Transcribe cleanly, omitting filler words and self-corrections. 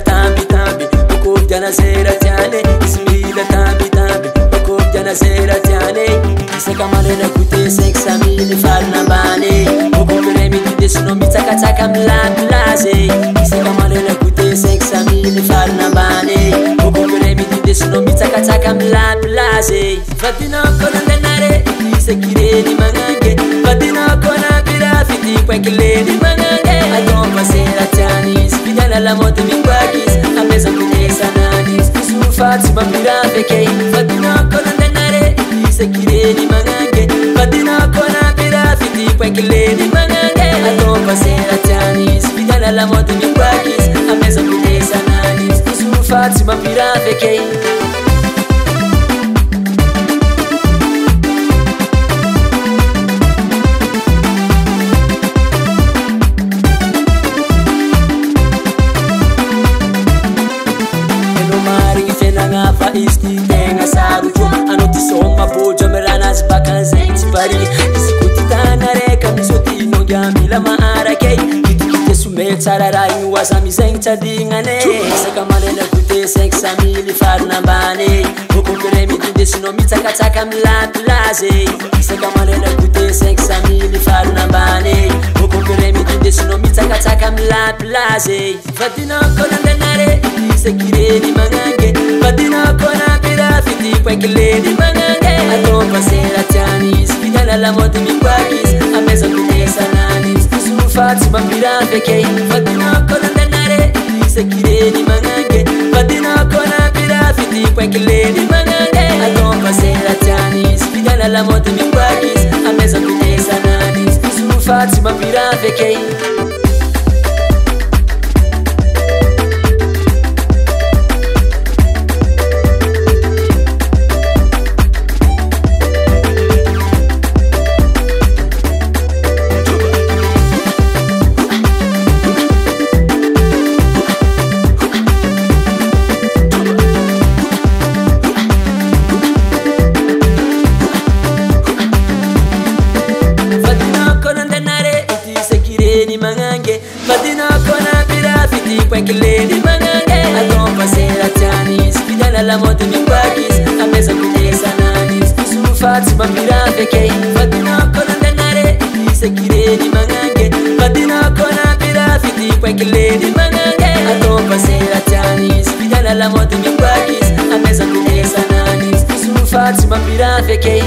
tambi tambi Bokoof jana seera tiane Ismiila tambi tambi Bokoof jana seera tiane Isa kamale na kute seksa mili farna bane Bokoof remiti desno mitaka taka mlaplaze Isa kamale na kute seksa mili farna bane Bokoof remiti desno mitaka taka mlaplaze Fatina kona ndanare Isa kireni mangange Fatina kona birafiti kwa kileni mangange Atomba sera tianis Fidala la moto mingwagis Ameza kunesa nanis Isufati mambirafe kei Fatina kona ndanare Isa kireni mangange Fatina kona birafiti kwa kileni mangange Atomba sera tianis Fidala la moto mingwagis Ameza kunesa nanis Isufati mambirafe kei Fa isti tenga sarujo Anoti soma bojo meranas bakan zenti pari Isikuti tanare kamisoti nongya mila maara kei Kiti sume tarara iwa sami zenta dingane Seka manena kute seksa mili farna bane Boko peremi dinde sino mitaka taka mlaplaze Seka manena kute seksa mili farna bane Boko peremi dinde sino mitaka taka mlaplaze Fatina kona ndanare Sekireni mangange Fatina kona birafiti kwa kileni mangange Atomba sera tianis Fidala la moto mikwagis Ameza kunesa nanis Isufati mambirafe kei Fatina kona ndanare Sekireni mangange Fatina kona birafiti kwa kileni mangange Atomba sera tianis Fidala la moto mikwagis Ameza kunesa nanis Isufati mambirafe kei Fatina kona birafiti kwa kileni mangange Atomba sera tianis Fidala la moto mikwagis Ameza kunesa nanis Isufati mambirafe kei Fatina kona ndanare Sekireni mangange Fatina kona birafiti kwa kileni mangange Atomba sera tianis Fidala la moto mikwagis Ameza kunesa nanis Isufati mambirafe kei